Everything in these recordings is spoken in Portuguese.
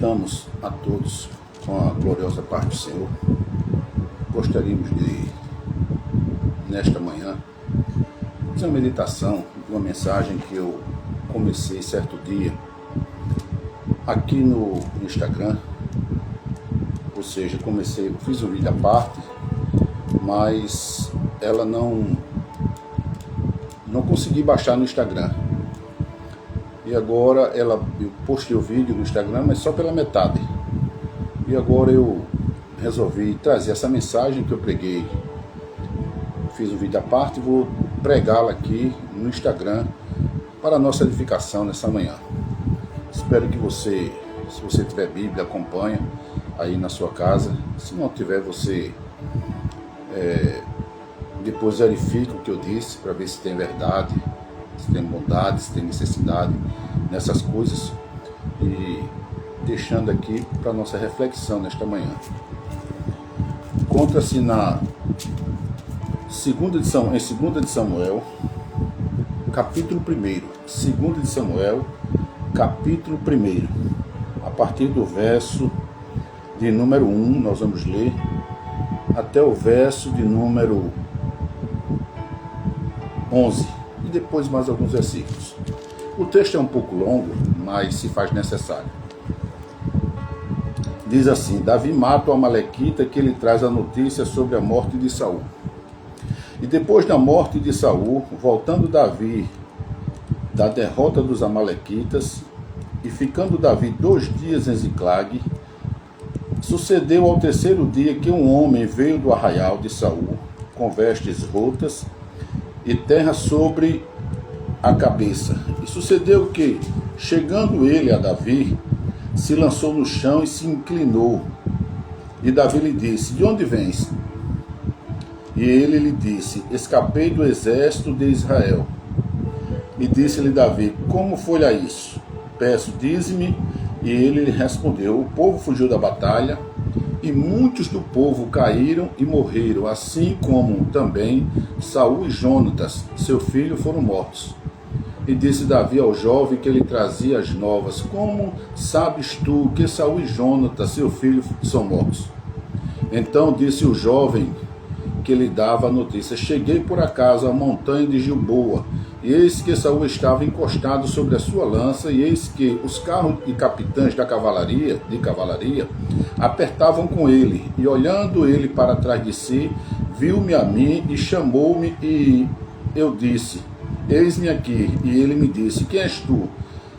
Cumprimentamos a todos com a gloriosa paz do Senhor. Gostaríamos de, nesta manhã, fazer uma meditação de uma mensagem que eu comecei certo dia aqui no Instagram. Ou seja, fiz um vídeo à parte, mas ela não consegui baixar no Instagram. E agora eu postei o vídeo no Instagram, mas só pela metade. E agora eu resolvi trazer essa mensagem que eu preguei. Fiz um vídeo à parte e vou pregá-la aqui no Instagram para a nossa edificação nessa manhã. Espero que você, se você tiver Bíblia, acompanha aí na sua casa. Se não tiver, você depois verifica o que eu disse para ver se tem verdade, se tem bondade, se tem necessidade nessas coisas, e deixando aqui para nossa reflexão nesta manhã. Encontra-se em 2 de Samuel, capítulo 1. 2 de Samuel, capítulo 1. A partir do verso de número 1, nós vamos ler até o verso de número 11. E depois mais alguns versículos. O texto é um pouco longo, mas se faz necessário. Diz assim: Davi mata o amalequita, que ele traz a notícia sobre a morte de Saul. E depois da morte de Saul, voltando Davi da derrota dos amalequitas, e ficando Davi 2 dias em Ziclague, sucedeu ao 3º dia que um homem veio do arraial de Saul, com vestes rotas e terra sobre a cabeça. E sucedeu que, chegando ele a Davi, se lançou no chão e se inclinou. E Davi lhe disse: De onde vens? E ele lhe disse: Escapei do exército de Israel. E disse-lhe Davi: Como foi a isso? Peço, dize-me. E ele lhe respondeu: O povo fugiu da batalha, e muitos do povo caíram e morreram, assim como também Saul e Jonatas, seu filho, foram mortos. E disse Davi ao jovem que lhe trazia as novas: Como sabes tu que Saul e Jonatas, seu filho, são mortos? Então disse o jovem que lhe dava a notícia: Cheguei por acaso à montanha de Gilboa, e eis que Saul estava encostado sobre a sua lança, e eis que os carros e capitães de cavalaria apertavam com ele. E olhando ele para trás de si, viu-me a mim e chamou-me, e eu disse: Eis-me aqui. E ele me disse: Quem és tu?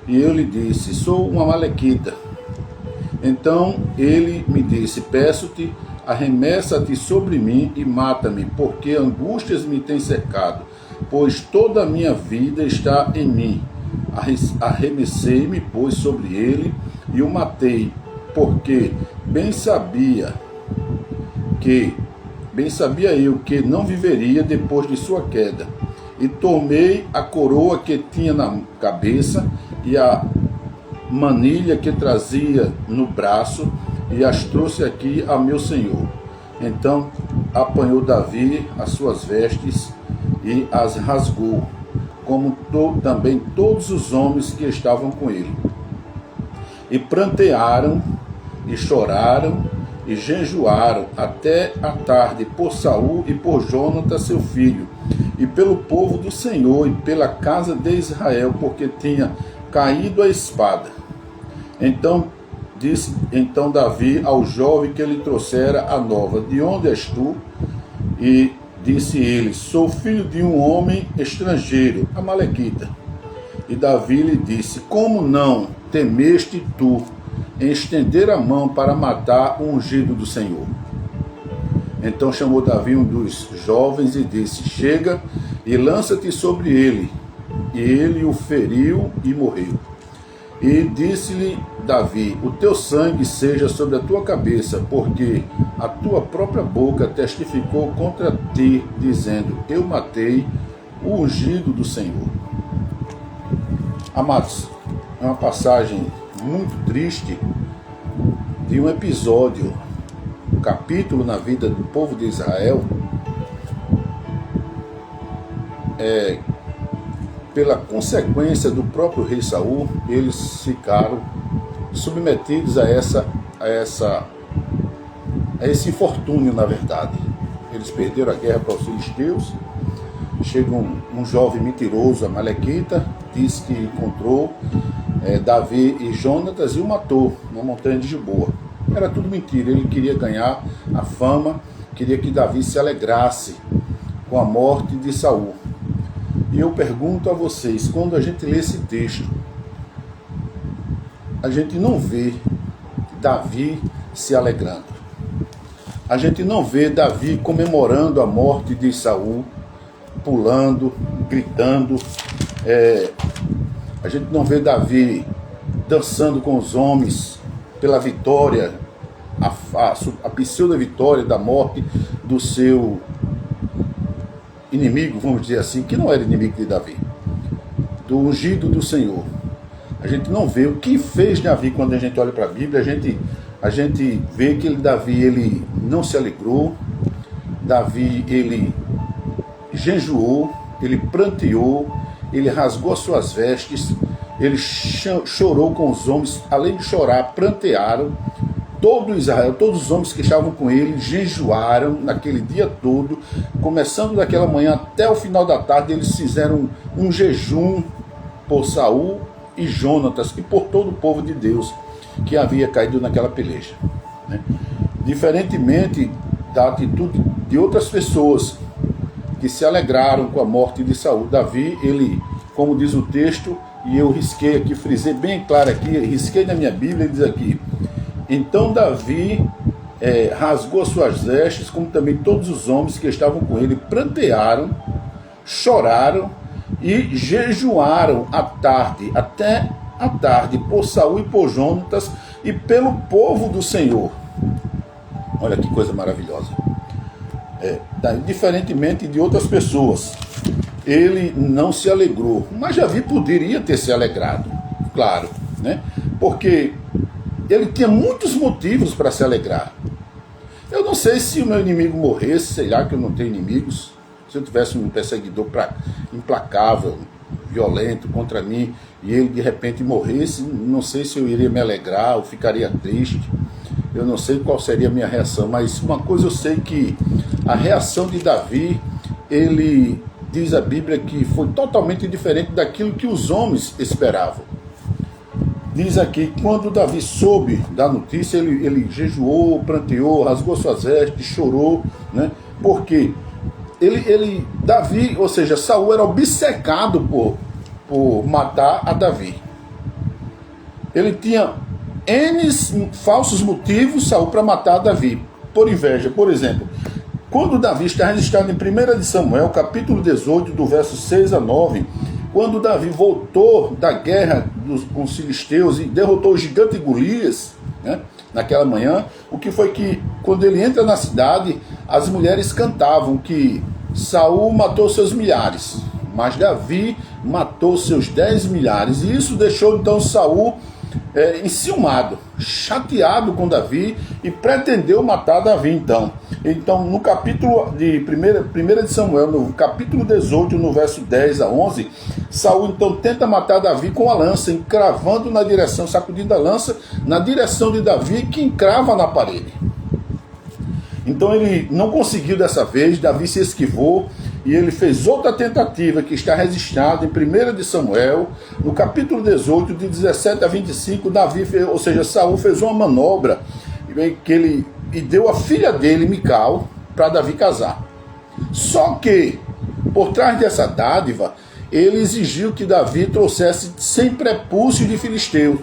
E eu lhe disse: Sou um amalequita. Então ele me disse: Peço-te, arremessa-te sobre mim e mata-me, porque angústias me têm cercado, pois toda a minha vida está em mim. Arremessei-me, pois, sobre ele e o matei, porque bem sabia eu que não viveria depois de sua queda. E tomei a coroa que tinha na cabeça e a manilha que trazia no braço, e as trouxe aqui a meu senhor. Então apanhou Davi as suas vestes e as rasgou, como também todos os homens que estavam com ele. E prantearam, e choraram, e jejuaram até a tarde por Saul e por Jonatas seu filho, e pelo povo do Senhor, e pela casa de Israel, porque tinha caído a espada. Então disse Davi ao jovem que lhe trouxera a nova: De onde és tu? E disse ele: Sou filho de um homem estrangeiro, amalequita. E Davi lhe disse: Como não temeste tu em estender a mão para matar o ungido do Senhor? Então chamou Davi um dos jovens e disse: Chega e lança-te sobre ele. E ele o feriu e morreu. E disse-lhe Davi: O teu sangue seja sobre a tua cabeça, porque a tua própria boca testificou contra ti, dizendo: Eu matei o ungido do Senhor. Amados, é uma passagem muito triste de um episódio, um capítulo na vida do povo de Israel, pela consequência do próprio rei Saul, eles ficaram submetidos a esse infortúnio, na verdade. Eles perderam a guerra para os filisteus. Chega um jovem mentiroso, amalequita, diz que encontrou Davi e Jonatas e o matou na montanha de Gilboa. Era tudo mentira. Ele queria ganhar a fama, queria que Davi se alegrasse com a morte de Saul. E eu pergunto a vocês, quando a gente lê esse texto, a gente não vê Davi se alegrando. A gente não vê Davi comemorando a morte de Saul, pulando, gritando. A gente não vê Davi dançando com os homens pela vitória, a pseudo-vitória da morte do seu inimigo, vamos dizer assim, que não era inimigo de Davi, do ungido do Senhor. A gente não vê o que fez Davi. Quando a gente olha para a Bíblia, a gente vê que Davi ele não se alegrou, Davi ele jejuou, ele pranteou, ele rasgou as suas vestes, ele chorou com os homens, além de chorar, prantearam. Todo Israel, todos os homens que estavam com ele, jejuaram naquele dia todo, começando daquela manhã até o final da tarde. Eles fizeram um jejum por Saul e Jonatas e por todo o povo de Deus que havia caído naquela peleja, né? Diferentemente da atitude de outras pessoas que se alegraram com a morte de Saul, Davi, ele, como diz o texto, e eu risquei aqui, frisei bem claro aqui, risquei na minha Bíblia, ele diz aqui: então Davi rasgou as suas vestes, como também todos os homens que estavam com ele, prantearam, choraram e jejuaram até a tarde, por Saul e por Jonatas e pelo povo do Senhor. Olha que coisa maravilhosa. Diferentemente de outras pessoas, ele não se alegrou, mas Davi poderia ter se alegrado, claro, né? Porque ele tinha muitos motivos para se alegrar. Eu não sei se o meu inimigo morresse, sei lá, que eu não tenho inimigos. Se eu tivesse um perseguidor implacável, violento contra mim, e ele de repente morresse, não sei se eu iria me alegrar ou ficaria triste. Eu não sei qual seria a minha reação, mas uma coisa eu sei, que a reação de Davi, ele diz a Bíblia que foi totalmente diferente daquilo que os homens esperavam. Diz aqui, quando Davi soube da notícia, ele jejuou, pranteou, rasgou suas vestes, chorou, né? Porque Davi, ou seja, Saul era obcecado por matar a Davi. Ele tinha N falsos motivos, Saul, para matar Davi, por inveja. Por exemplo, quando Davi está registrado em 1 de Samuel, capítulo 18, do verso 6 a 9, quando Davi voltou da guerra com os filisteus e derrotou o gigante Golias, né, naquela manhã, o que foi que, quando ele entra na cidade, as mulheres cantavam que Saul matou seus milhares, mas Davi matou seus 10 milhares. E isso deixou então Saul enciumado, chateado com Davi, e pretendeu matar Davi. Então no capítulo de 1 de Samuel, no capítulo 18, no verso 10 a 11, Saul então tenta matar Davi com a lança, encravando na direção, sacudindo a lança na direção de Davi, que encrava na parede. Então ele não conseguiu dessa vez, Davi se esquivou, e ele fez outra tentativa, que está registrada em 1 de Samuel, no capítulo 18, de 17 a 25, Saul fez uma manobra, e deu a filha dele, Mical, para Davi casar. Só que, por trás dessa dádiva, ele exigiu que Davi trouxesse 100 prepúcios de filisteus.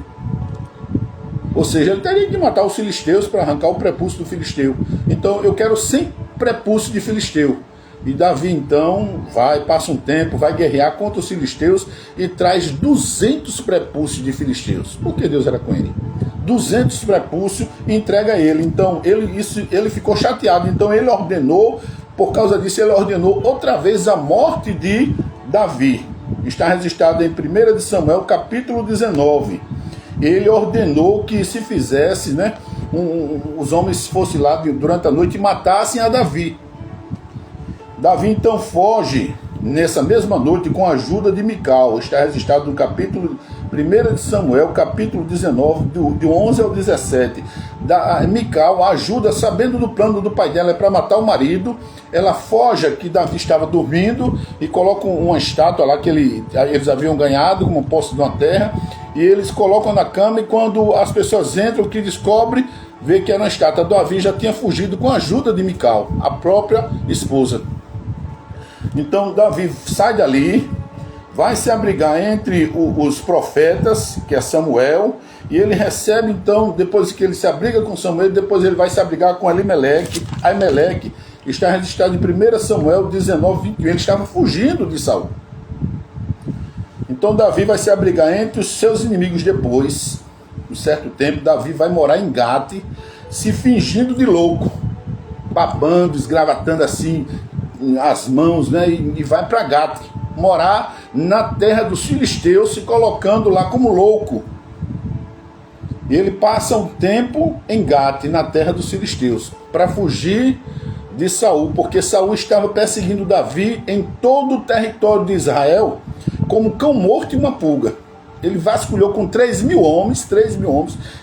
Ou seja, ele teria que matar os filisteus para arrancar o prepúcio do filisteu. Então, eu quero 100 prepúcios de filisteu. E Davi, então, passa um tempo, vai guerrear contra os filisteus e traz 200 prepúcios de filisteus. Porque Deus era com ele. 200 prepúcios e entrega a ele. Então, ele ficou chateado. Então, ele ordenou, por causa disso, ele ordenou outra vez a morte de Davi. Está registrado em 1 de Samuel, capítulo 19. Ele ordenou que se fizesse, né, os homens fossem lá durante a noite e matassem a Davi. Davi então foge nessa mesma noite com a ajuda de Mical. Está registrado no capítulo 1 de Samuel, capítulo 19, de 11 ao 17. Mical ajuda, sabendo do plano do pai dela, para matar o marido. Ela foge que Davi estava dormindo e coloca uma estátua lá que eles haviam ganhado como posse de uma terra. E eles colocam na cama, e quando as pessoas entram, o que descobre, vê que era uma estátua. Davi já tinha fugido com a ajuda de Mical, a própria esposa. Então Davi sai dali, vai se abrigar entre os profetas, que é Samuel, e ele recebe então, depois que ele se abriga com Samuel, depois ele vai se abrigar com Aimeleque. Aimeleque está registrado em 1 Samuel 19, 21, ele estava fugindo de Saul. Então Davi vai se abrigar entre os seus inimigos depois, um certo tempo. Davi vai morar em Gate, se fingindo de louco, babando, esgravatando assim as mãos, né? E vai para Gate, morar na terra dos filisteus, se colocando lá como louco. Ele passa um tempo em Gate, na terra dos filisteus, para fugir de Saul, porque Saul estava perseguindo Davi em todo o território de Israel, como cão morto e uma pulga. Ele vasculhou com 3.000 homens,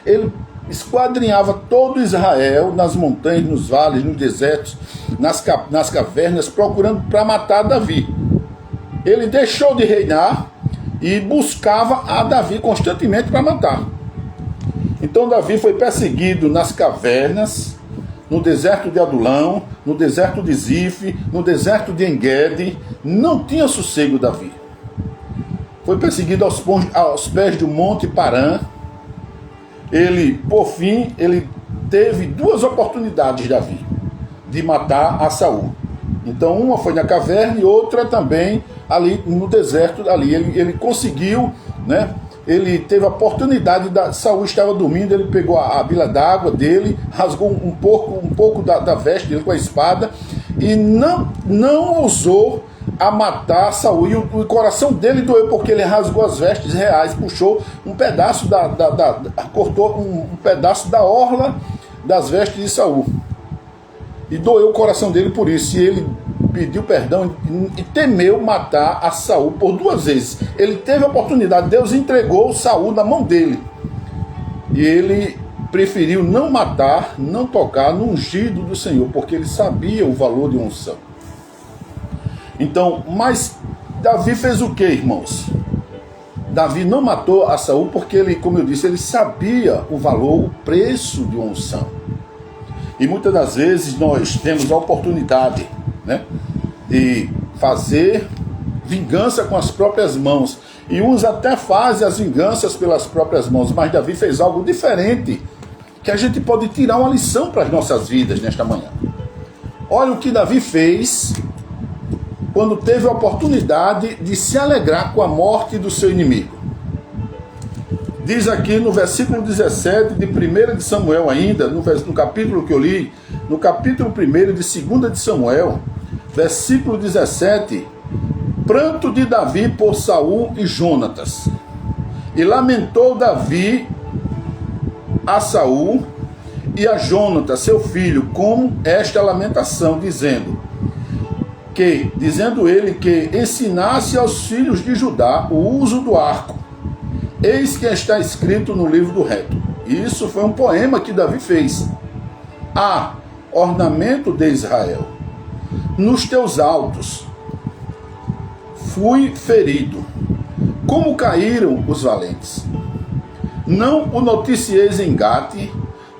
ele esquadrinhava todo Israel, nas montanhas, nos vales, nos desertos, nas cavernas, procurando para matar Davi. Ele deixou de reinar e buscava a Davi constantemente para matar. Então Davi foi perseguido nas cavernas, no deserto de Adulão, no deserto de Zif, no deserto de Engedi. Não tinha sossego Davi. Foi perseguido aos pés do Monte Parã. Por fim, ele teve 2 oportunidades, Davi, de matar a Saul. Então uma foi na caverna e outra também ali no deserto. Ali ele conseguiu, né? Ele teve a oportunidade, Saul estava dormindo, ele pegou a bila d'água dele, rasgou um pouco da veste dele com a espada e não ousou a matar Saul. E o coração dele doeu, porque ele rasgou as vestes reais, puxou um pedaço cortou um pedaço da orla das vestes de Saul. E doeu o coração dele por isso. E ele pediu perdão e temeu matar a Saul por 2 vezes. Ele teve a oportunidade, Deus entregou Saul na mão dele. E ele preferiu não matar, não tocar no ungido do Senhor, porque ele sabia o valor de unção. Então, mas Davi fez o que, irmãos? Davi não matou a Saul porque ele, como eu disse, ele sabia o valor, o preço de unção. E muitas das vezes nós temos a oportunidade, né, de fazer vingança com as próprias mãos. E uns até fazem as vinganças pelas próprias mãos. Mas Davi fez algo diferente, que a gente pode tirar uma lição para as nossas vidas nesta manhã. Olha o que Davi fez quando teve a oportunidade de se alegrar com a morte do seu inimigo. Diz aqui no versículo 17 de 1 de Samuel ainda, no capítulo que eu li, no capítulo 1 de 2 de Samuel, versículo 17: pranto de Davi por Saul e Jonatas. E lamentou Davi a Saul e a Jonatas, seu filho, com esta lamentação, dizendo ele que ensinasse aos filhos de Judá o uso do arco. Eis que está escrito no livro do reto. Isso foi um poema que Davi fez. Ornamento de Israel, nos teus altos fui ferido, como caíram os valentes. Não o noticieis em Gate,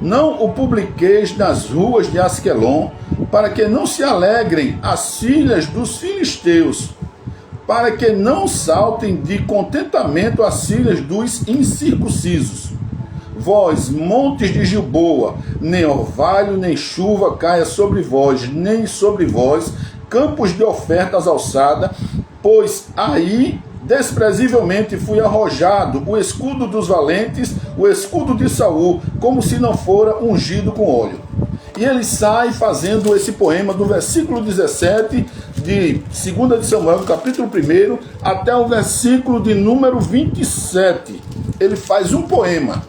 não o publiqueis nas ruas de Asquelon, para que não se alegrem as filhas dos filisteus, para que não saltem de contentamento as filhas dos incircuncisos. Vós, montes de Gilboa, nem orvalho, nem chuva caia sobre vós, nem sobre vós, campos de ofertas alçada, pois aí desprezivelmente fui arrojado o escudo dos valentes, o escudo de Saul, como se não fora ungido com óleo. E ele sai fazendo esse poema do versículo 17 de 2 de Samuel, capítulo 1, até o versículo de número 27. Ele faz um poema,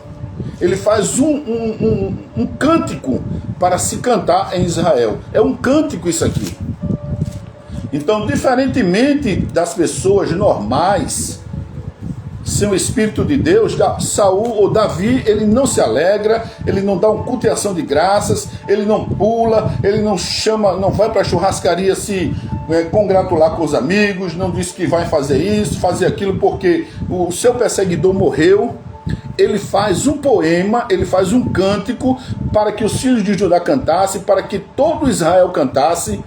ele faz um cântico para se cantar em Israel. É um cântico isso aqui. Então, diferentemente das pessoas normais, sem o Espírito de Deus, Saul ou Davi, ele não se alegra, ele não dá um culto e ação de graças, ele não pula, ele não chama, não vai para a churrascaria se congratular com os amigos, não diz que vai fazer isso, fazer aquilo porque o seu perseguidor morreu. Ele faz um poema, ele faz um cântico para que os filhos de Judá cantassem, para que todo Israel cantasse,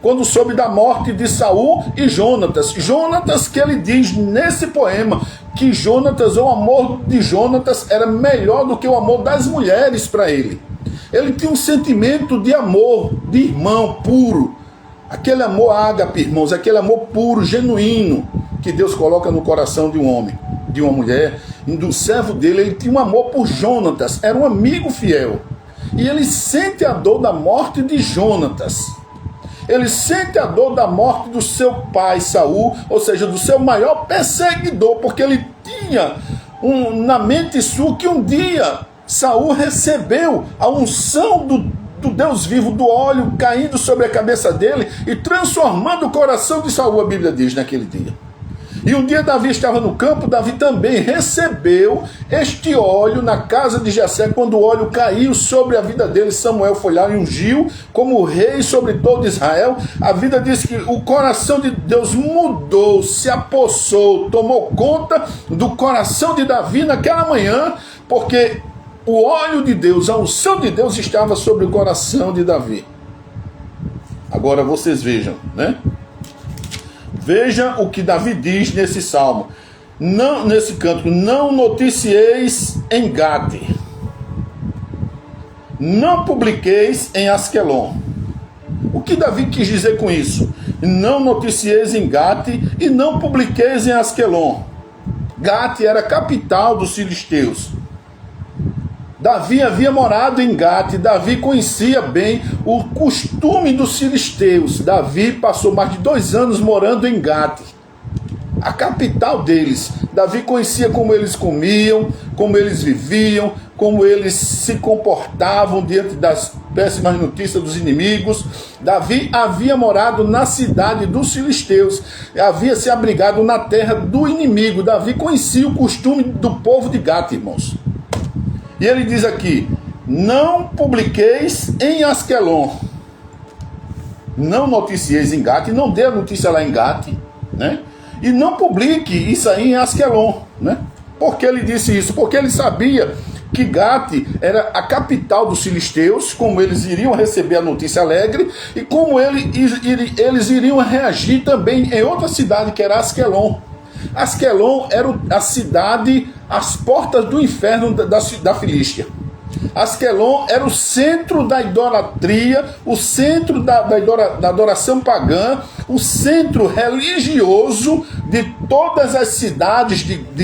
quando soube da morte de Saul e Jonatas. Jonatas, que ele diz nesse poema que Jonatas, o amor de Jonatas era melhor do que o amor das mulheres para ele. Ele tinha um sentimento de amor, de irmão puro. Aquele amor ágape, irmãos, aquele amor puro, genuíno, que Deus coloca no coração de um homem, de uma mulher, e do servo dele. Ele tinha um amor por Jonatas, era um amigo fiel. E ele sente a dor da morte de Jonatas. Ele sente a dor da morte do seu pai Saul, ou seja, do seu maior perseguidor, porque ele tinha na mente sua que um dia Saul recebeu a unção do Deus vivo, do óleo caindo sobre a cabeça dele e transformando o coração de Saul, a Bíblia diz, naquele dia. E um dia Davi estava no campo, Davi também recebeu este óleo na casa de Jessé. Quando o óleo caiu sobre a vida dele, Samuel foi lá e ungiu como rei sobre todo Israel. A vida diz que o coração de Deus mudou, se apossou, tomou conta do coração de Davi naquela manhã, porque o óleo de Deus, a unção de Deus estava sobre o coração de Davi. Agora vocês vejam, né? Veja o que Davi diz nesse salmo, não, nesse cântico: não noticieis em Gate, não publiqueis em Asquelon. O que Davi quis dizer com isso? Não noticieis em Gate e não publiqueis em Asquelon. Gate era a capital dos filisteus. Davi havia morado em Gate, Davi conhecia bem o costume dos filisteus. Davi passou mais de 2 anos morando em Gate, a capital deles. Davi conhecia como eles comiam, como eles viviam, como eles se comportavam diante das péssimas notícias dos inimigos. Davi havia morado na cidade dos filisteus, havia se abrigado na terra do inimigo. Davi conhecia o costume do povo de Gate, irmãos. E ele diz aqui: não publiqueis em Asquelon, não noticieis em Gate, não dê a notícia lá em Gate, né? E não publique isso aí em Asquelon, né? Por que ele disse isso? Porque ele sabia que Gate era a capital dos filisteus, como eles iriam receber a notícia alegre, e como eles iriam reagir também em outra cidade, que era Asquelon. Asquelon era a cidade às portas do inferno da Filístia. Asquelon era o centro da idolatria, o centro da adoração pagã, o centro religioso de todas as cidades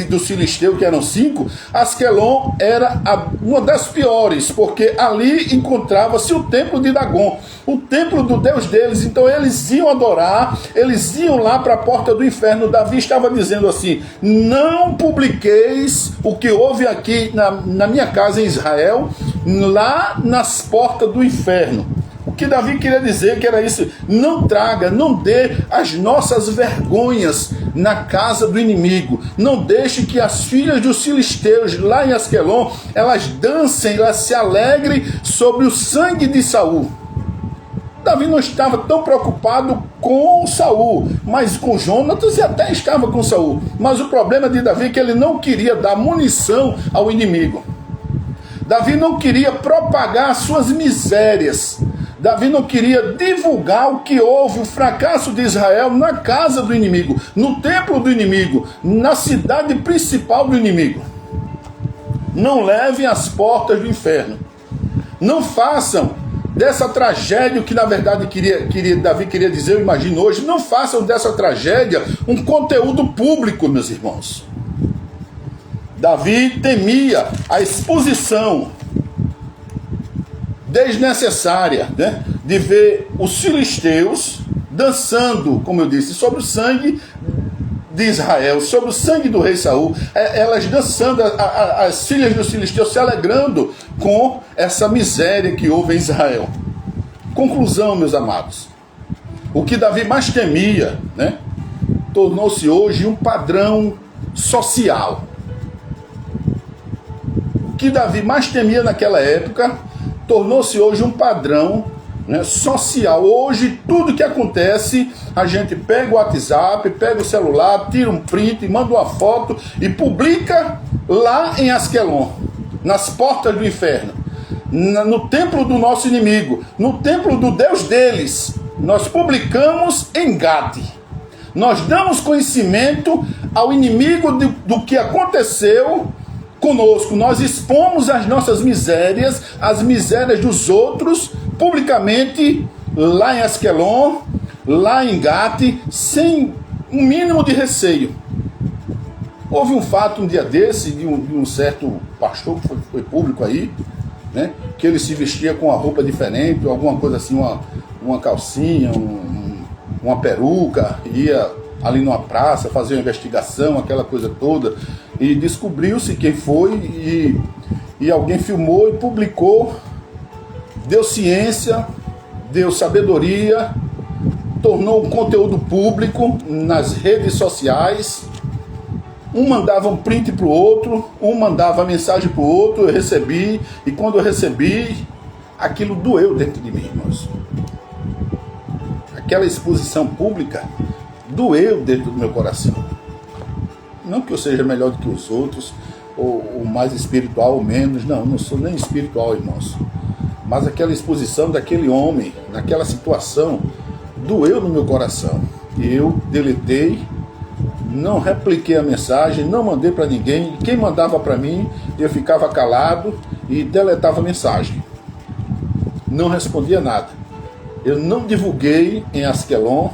dos filisteus, que eram 5. Asquelon era uma das piores, porque ali encontrava-se o templo de Dagon, o templo do Deus deles. Então eles iam adorar, eles iam lá para a porta do inferno. Davi estava dizendo assim: não publiqueis o que houve aqui na minha casa em Israel, lá nas portas do inferno. O que Davi queria dizer que era isso: não traga, não dê as nossas vergonhas na casa do inimigo. Não deixe que as filhas dos filisteus lá em Asquelon, elas dancem, elas se alegrem sobre o sangue de Saul. Davi não estava tão preocupado com Saul, mas com Jonatas, e até estava com Saul. Mas o problema de Davi é que ele não queria dar munição ao inimigo. Davi não queria propagar as suas misérias. Davi não queria divulgar o que houve, o fracasso de Israel na casa do inimigo, no templo do inimigo, na cidade principal do inimigo. Não levem às portas do inferno. Não façam dessa tragédia, que na verdade Davi queria dizer, eu imagino hoje, não façam dessa tragédia um conteúdo público, meus irmãos. Davi temia a exposição desnecessária, né, de ver os filisteus dançando, como eu disse, sobre o sangue de Israel, sobre o sangue do rei Saul, elas dançando, as filhas dos filisteus se alegrando com essa miséria que houve em Israel. Conclusão, meus amados: o que Davi mais temia, né, tornou-se hoje um padrão social. O que Davi mais temia naquela época tornou-se hoje um padrão, né, social. Hoje tudo que acontece, a gente pega o WhatsApp, pega o celular, tira um print, manda uma foto e publica lá em Asquelon, nas portas do inferno, no templo do nosso inimigo, no templo do Deus deles. Nós publicamos em Gade. Nós damos conhecimento ao inimigo do que aconteceu conosco. Nós expomos as nossas misérias, as misérias dos outros, publicamente, lá em Asquelon, lá em Gate, sem um mínimo de receio. Houve um fato um dia desse, de um certo pastor que foi público aí, né, que ele se vestia com uma roupa diferente, alguma coisa assim, uma calcinha, uma peruca, ia ali numa praça fazer uma investigação, aquela coisa toda, e descobriu-se quem foi, e alguém filmou e publicou, deu ciência, deu sabedoria, tornou um conteúdo público nas redes sociais. Um mandava um print para o outro, um mandava mensagem para o outro, eu recebi, e quando eu recebi, aquilo doeu dentro de mim, irmãos. Aquela exposição pública doeu dentro do meu coração. Não que eu seja melhor do que os outros, ou mais espiritual ou menos, não sou nem espiritual, irmãos. Mas aquela exposição daquele homem, naquela situação, doeu no meu coração. E eu deletei, não repliquei a mensagem, não mandei para ninguém. Quem mandava para mim, eu ficava calado e deletava a mensagem. Não respondia nada. Eu não divulguei em Asquelon,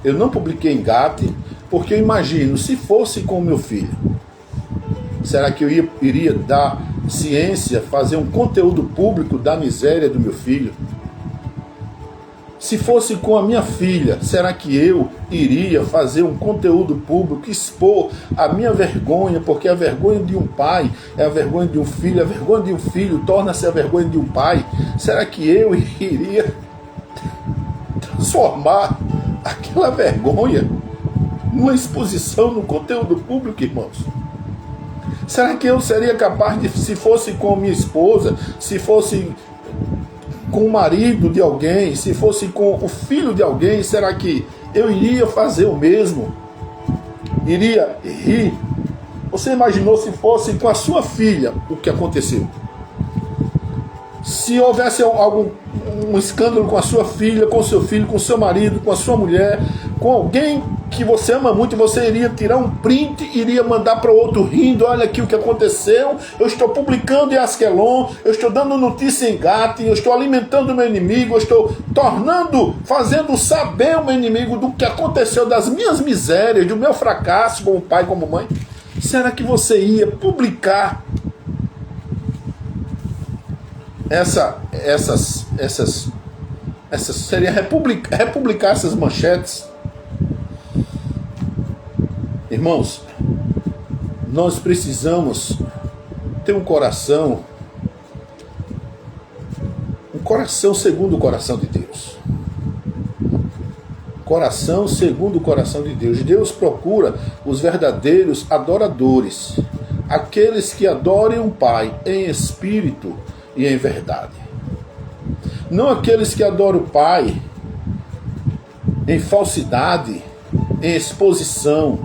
eu não publiquei em Gate, porque eu imagino, se fosse com o meu filho, será que eu iria dar ciência, fazer um conteúdo público da miséria do meu filho? Se fosse com a minha filha, será que eu iria fazer um conteúdo público, expor a minha vergonha, porque a vergonha de um pai é a vergonha de um filho, a vergonha de um filho torna-se a vergonha de um pai? Será que eu iria transformar aquela vergonha numa exposição no conteúdo público, irmãos? Será que eu seria capaz de, se fosse com minha esposa, se fosse com o marido de alguém, se fosse com o filho de alguém, será que eu iria fazer o mesmo? Iria rir? Você imaginou se fosse com a sua filha o que aconteceu? Se houvesse um escândalo com a sua filha, com o seu filho, com o seu marido, com a sua mulher, com alguém que você ama muito, você iria tirar um print, iria mandar para o outro rindo, olha aqui o que aconteceu, eu estou publicando em Asquelon, eu estou dando notícia em Gate, eu estou alimentando o meu inimigo, eu estou fazendo saber o meu inimigo do que aconteceu, das minhas misérias, do meu fracasso como pai, como mãe. Será que você ia publicar seria republicar essas manchetes? Irmãos, nós precisamos ter um coração segundo o coração de Deus. Coração segundo o coração de Deus. Deus procura os verdadeiros adoradores, aqueles que adorem o Pai em espírito e em verdade. Não aqueles que adoram o Pai em falsidade, em exposição,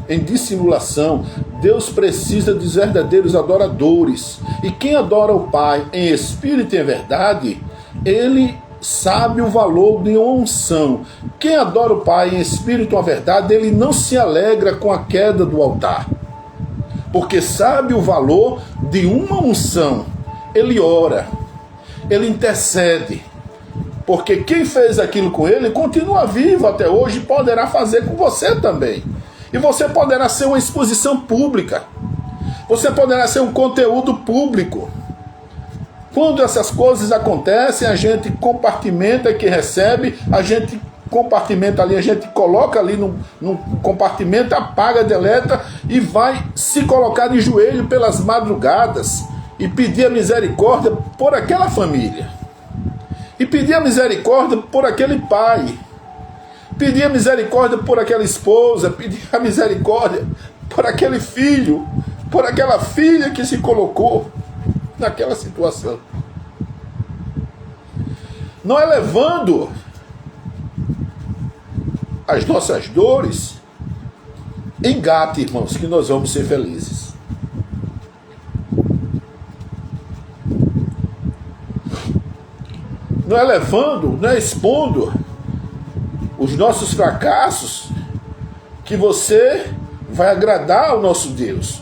em dissimulação. Deus precisa dos verdadeiros adoradores. E quem adora o Pai em espírito e em verdade, ele sabe o valor de uma unção. Quem adora o Pai em espírito e em verdade, ele não se alegra com a queda do altar, porque sabe o valor de uma unção. Ele ora, ele intercede, porque quem fez aquilo com ele continua vivo até hoje e poderá fazer com você também. E você poderá ser uma exposição pública, você poderá ser um conteúdo público. Quando essas coisas acontecem, a gente compartimenta que recebe, a gente compartimenta ali, a gente coloca ali num compartimento, apaga, deleta e vai se colocar de joelho pelas madrugadas e pedir a misericórdia por aquela família, e pedir a misericórdia por aquele pai, pedir a misericórdia por aquela esposa, pedir a misericórdia por aquele filho, por aquela filha que se colocou naquela situação. Não é levando as nossas dores engate, irmãos, que nós vamos ser felizes. Não é levando, não é expondo os nossos fracassos que você vai agradar ao nosso Deus.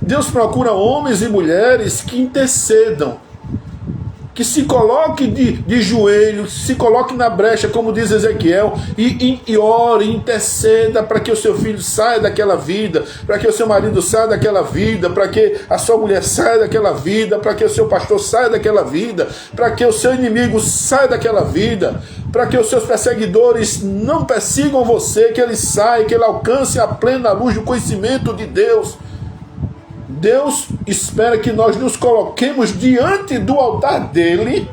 Deus procura homens e mulheres que intercedam, que se coloque de joelhos, se coloque na brecha, como diz Ezequiel, e ore, interceda para que o seu filho saia daquela vida, para que o seu marido saia daquela vida, para que a sua mulher saia daquela vida, para que o seu pastor saia daquela vida, para que o seu inimigo saia daquela vida, para que os seus perseguidores não persigam você, que ele saia, que ele alcance a plena luz do conhecimento de Deus. Deus espera que nós nos coloquemos diante do altar dele,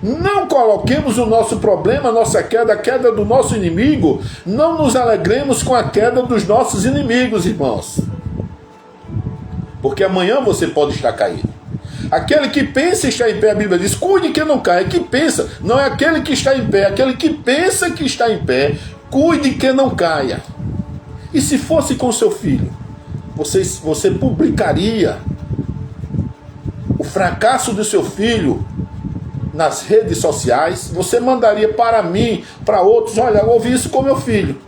não coloquemos o nosso problema, a nossa queda, a queda do nosso inimigo, não nos alegremos com a queda dos nossos inimigos, irmãos. Porque amanhã você pode estar caído. Aquele que pensa estar em pé, a Bíblia diz, cuide que não caia. Que pensa, não é aquele que está em pé, aquele que pensa que está em pé, cuide que não caia. E se fosse com seu filho? Você publicaria o fracasso do seu filho nas redes sociais? Você mandaria para mim, para outros, olha, eu ouvi isso com meu filho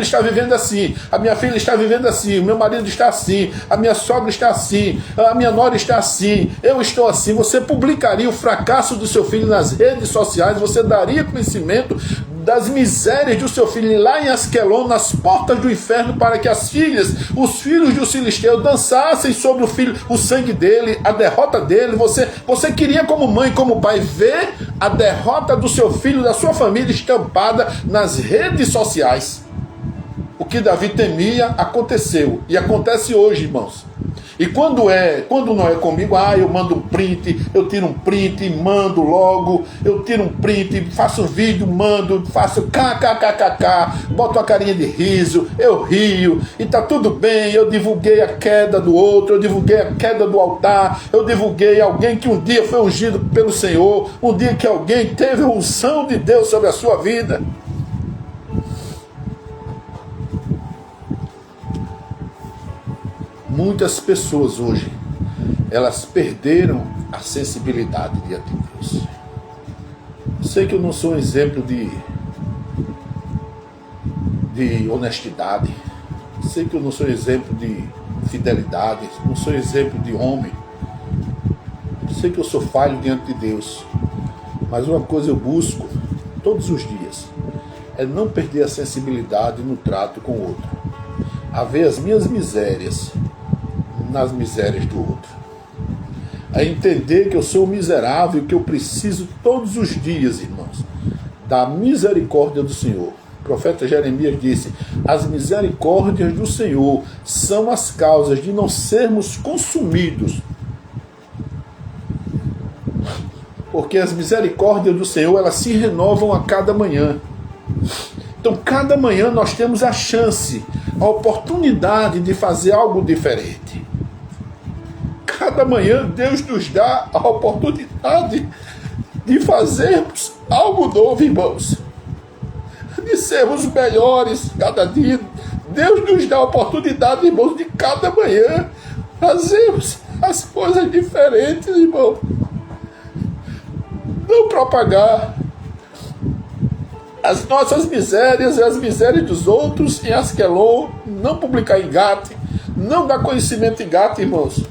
está vivendo assim, a minha filha está vivendo assim, o meu marido está assim, a minha sogra está assim, a minha nora está assim, eu estou assim. Você publicaria o fracasso do seu filho nas redes sociais, você daria conhecimento das misérias do seu filho lá em Asquelon, nas portas do inferno, para que as filhas, os filhos do Filisteu dançassem sobre o sangue dele, a derrota dele. Você queria, como mãe, como pai, ver a derrota do seu filho, da sua família estampada nas redes sociais. O que Davi temia aconteceu, e acontece hoje, irmãos. E quando não é comigo, eu mando um print, eu tiro um print e mando logo, eu tiro um print, faço um vídeo, mando, faço kkkk, boto a carinha de riso, eu rio, e tá tudo bem. Eu divulguei a queda do outro, eu divulguei a queda do altar, eu divulguei alguém que um dia foi ungido pelo Senhor, um dia que alguém teve a unção de Deus sobre a sua vida. Muitas pessoas hoje, elas perderam a sensibilidade diante de Deus. Sei que eu não sou um exemplo de honestidade. Sei que eu não sou um exemplo de fidelidade. Não sou um exemplo de homem. Sei que eu sou falho diante de Deus. Mas uma coisa eu busco todos os dias é não perder a sensibilidade no trato com o outro. A ver as minhas misérias nas misérias do outro. A entender que eu sou miserável e que eu preciso todos os dias, irmãos, da misericórdia do Senhor. O profeta Jeremias disse: as misericórdias do Senhor são as causas de não sermos consumidos. Porque as misericórdias do Senhor, elas se renovam a cada manhã. Então, cada manhã nós temos a chance, a oportunidade de fazer algo diferente. Cada manhã Deus nos dá a oportunidade de fazermos algo novo, irmãos. De sermos melhores cada dia. Deus nos dá a oportunidade, irmãos, de cada manhã fazermos as coisas diferentes, irmão. Não propagar as nossas misérias e as misérias dos outros em Asquelon. Não publicar em Gate. Não dar conhecimento em Gate, irmãos.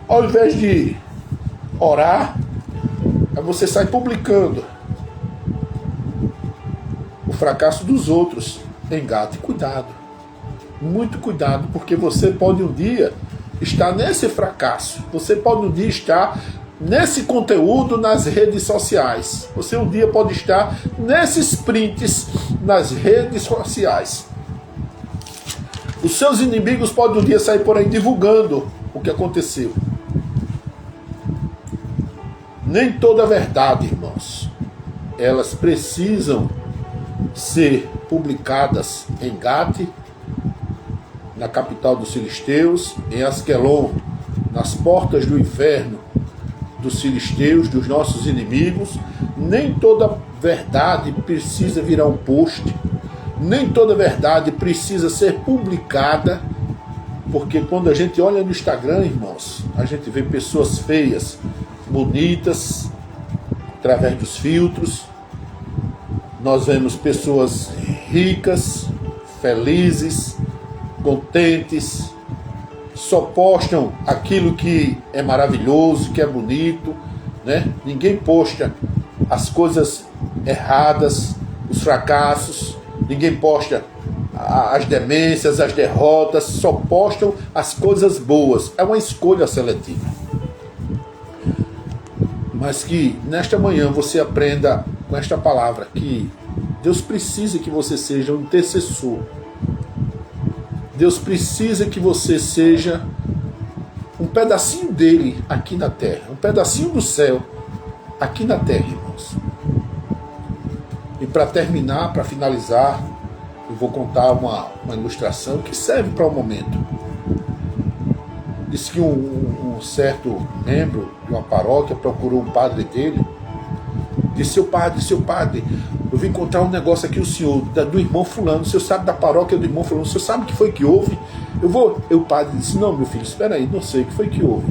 Ao invés de orar, você sai publicando o fracasso dos outros em Gate. Cuidado, muito cuidado, porque você pode um dia estar nesse fracasso, você pode um dia estar nesse conteúdo nas redes sociais, você um dia pode estar nesses prints nas redes sociais. Os seus inimigos podem um dia sair por aí divulgando o que aconteceu. Nem toda a verdade, irmãos, elas precisam ser publicadas em Gate, na capital dos filisteus, em Asquelon, nas portas do inferno dos filisteus, dos nossos inimigos. Nem toda verdade precisa virar um post, nem toda verdade precisa ser publicada, porque quando a gente olha no Instagram, irmãos, a gente vê pessoas feias, bonitas, através dos filtros. Nós vemos pessoas ricas, felizes, contentes, só postam aquilo que é maravilhoso, que é bonito, né? Ninguém posta as coisas erradas, os fracassos, ninguém posta as demências, as derrotas, só postam as coisas boas. É uma escolha seletiva. Mas que nesta manhã você aprenda com esta palavra que Deus precisa que você seja um intercessor. Deus precisa que você seja um pedacinho dele aqui na terra, um pedacinho do céu aqui na terra, irmãos. E para terminar, para finalizar, eu vou contar uma ilustração que serve para o momento. Diz que um certo membro de uma paróquia procurou um padre dele. Disse: seu padre, eu vim encontrar um negócio aqui, o senhor, do irmão fulano, o senhor sabe da paróquia do irmão fulano, o senhor sabe o que foi que houve? O padre disse: não, meu filho, espera aí, não sei o que foi que houve.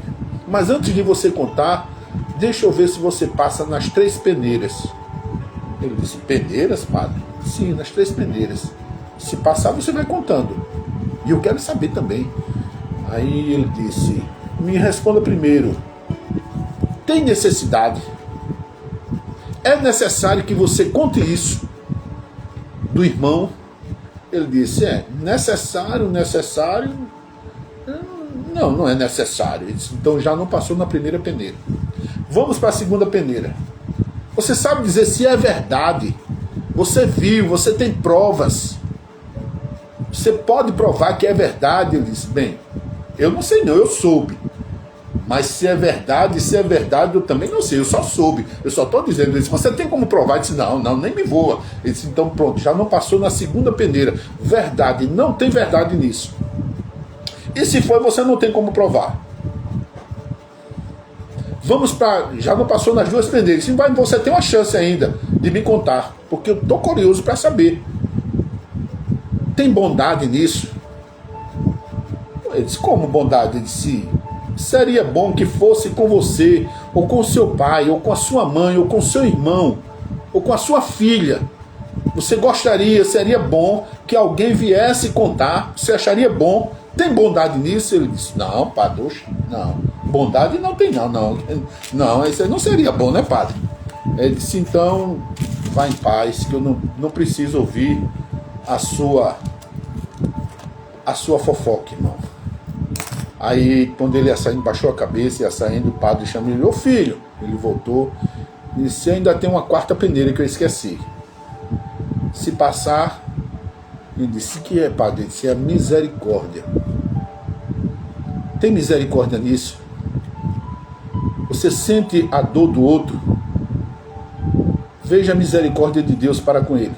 Mas antes de você contar, deixa eu ver se você passa nas 3 peneiras. Ele disse: peneiras, padre? Sim, nas 3 peneiras. Se passar, você vai contando. E eu quero saber também. Aí ele disse: me responda primeiro, tem necessidade? É necessário que você conte isso do irmão? Ele disse: necessário. Não é necessário. Ele disse: então já não passou na primeira peneira. Vamos para a segunda peneira. Você sabe dizer se é verdade? Você viu, você tem provas. Você pode provar que é verdade? Ele disse: bem, eu não sei não, eu soube. Mas se é verdade, eu também não sei, eu só soube. Eu só estou dizendo. Ele disse: você tem como provar? Ele disse: não, nem me voa. Ele disse: então pronto, já não passou na segunda peneira. Verdade, não tem verdade nisso. E se foi, você não tem como provar. Vamos para... já não passou nas 2 peneiras. Então você tem uma chance ainda de me contar, porque eu estou curioso para saber. Tem bondade nisso? Ele disse: como bondade? Ele disse: seria bom que fosse com você, ou com seu pai, ou com a sua mãe, ou com seu irmão, ou com a sua filha. Você gostaria, seria bom que alguém viesse contar? Você acharia bom? Tem bondade nisso? Ele disse: não, padre, não. Bondade não tem não. Não, isso aí não seria bom, né, padre? Ele disse: então, vá em paz, que eu não preciso ouvir a sua fofoca, irmão. Aí, quando ele ia saindo, baixou a cabeça, ia saindo, o padre chamou ele: ô filho. Ele voltou e disse: ainda tem uma 4ª peneira que eu esqueci. Se passar, ele disse: que é, padre? Ele disse: é misericórdia. Tem misericórdia nisso? Você sente a dor do outro? Veja a misericórdia de Deus para com ele.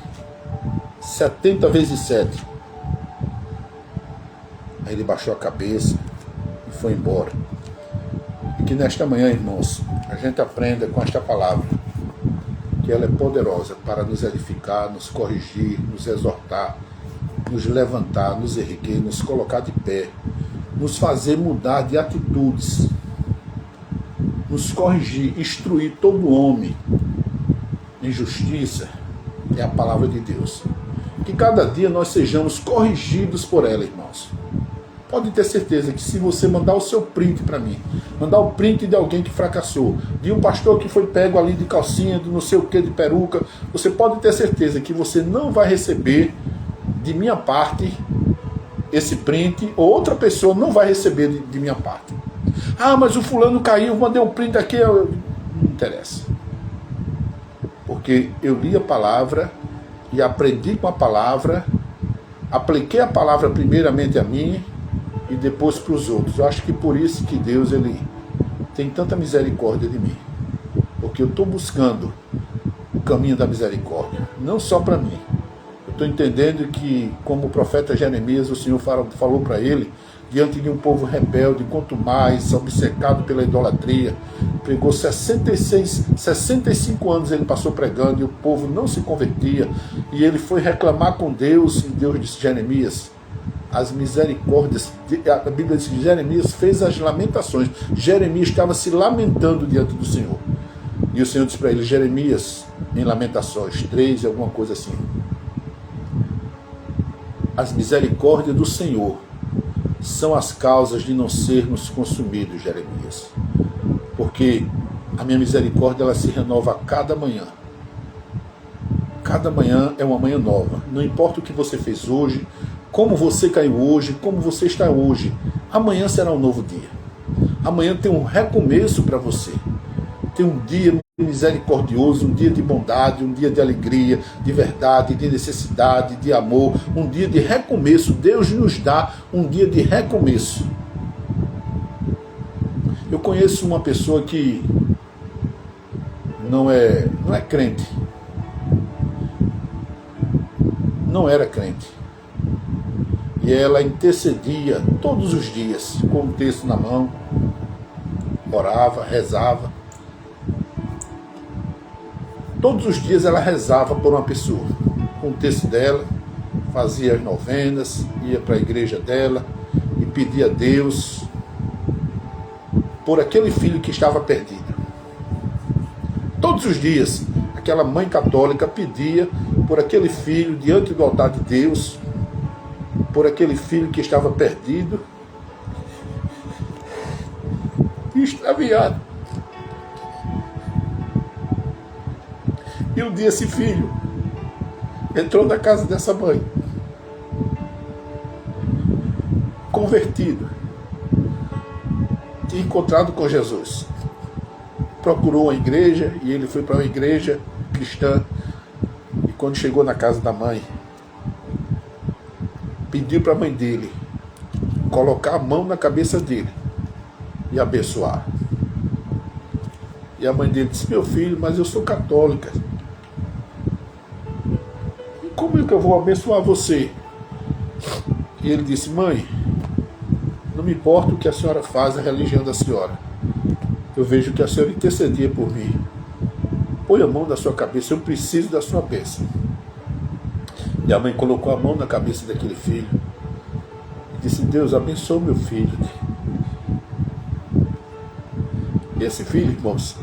70 vezes 7. Aí ele baixou a cabeça e foi embora. E que nesta manhã, irmãos, a gente aprenda com esta palavra, que ela é poderosa para nos edificar, nos corrigir, nos exortar, nos levantar, nos erguer, nos colocar de pé, nos fazer mudar de atitudes, nos corrigir, instruir todo homem em justiça. É a palavra de Deus. Que cada dia nós sejamos corrigidos por ela, irmãos. Pode ter certeza que se você mandar o seu print para mim, mandar o print de alguém que fracassou, de um pastor que foi pego ali de calcinha, de não sei o que, de peruca, você pode ter certeza que você não vai receber de minha parte esse print, ou outra pessoa não vai receber de minha parte. Ah, mas o fulano caiu, mandei um print aqui. Não interessa. Porque eu li a palavra e aprendi com a palavra, apliquei a palavra primeiramente a mim e depois para os outros. Eu acho que por isso que Deus ele tem tanta misericórdia de mim. Porque eu estou buscando caminho da misericórdia, não só para mim. Eu estou entendendo que, como o profeta Jeremias, o Senhor falou para ele, diante de um povo rebelde, quanto mais obcecado pela idolatria, pregou 65 anos ele passou pregando e o povo não se convertia, e ele foi reclamar com Deus, e Deus disse: Jeremias, as misericórdias, a Bíblia diz que Jeremias fez as lamentações. Jeremias estava se lamentando diante do Senhor, e o Senhor disse para ele: Jeremias, em Lamentações 3, alguma coisa assim, as misericórdias do Senhor são as causas de não sermos consumidos, Jeremias, porque a minha misericórdia, ela se renova a cada manhã. Cada manhã é uma manhã nova. Não importa o que você fez hoje, como você caiu hoje, como você está hoje, amanhã será um novo dia. Amanhã tem um recomeço para você. Tem um dia misericordioso, um dia de bondade, um dia de alegria, de verdade, de necessidade, de amor, um dia de recomeço. Deus nos dá um dia de recomeço. Eu conheço uma pessoa que não é crente. Não era crente. E ela intercedia todos os dias, com um texto na mão, orava, rezava. Todos os dias ela rezava por uma pessoa, com o texto dela, fazia as novenas, ia para a igreja dela e pedia a Deus por aquele filho que estava perdido. Todos os dias, aquela mãe católica pedia por aquele filho diante do altar de Deus, por aquele filho que estava perdido e extraviado. E um dia esse filho entrou na casa dessa mãe, convertido, tinha encontrado com Jesus, procurou a igreja e ele foi para uma igreja cristã. E quando chegou na casa da mãe, pediu para a mãe dele colocar a mão na cabeça dele e abençoar. E a mãe dele disse: meu filho, mas eu sou católica, como é que eu vou abençoar você? E ele disse: mãe, não me importa o que a senhora faz, a religião da senhora, eu vejo que a senhora intercedia por mim. Põe a mão na sua cabeça, eu preciso da sua bênção. E a mãe colocou a mão na cabeça daquele filho e disse: Deus abençoe meu filho. E esse filho, irmãos,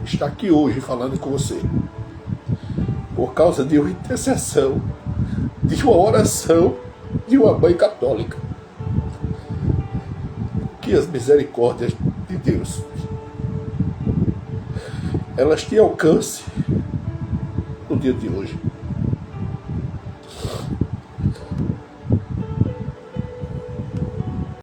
está aqui hoje falando com você, por causa de uma intercessão, de uma oração de uma mãe católica. Que as misericórdias de Deus, elas te alcancem no dia de hoje.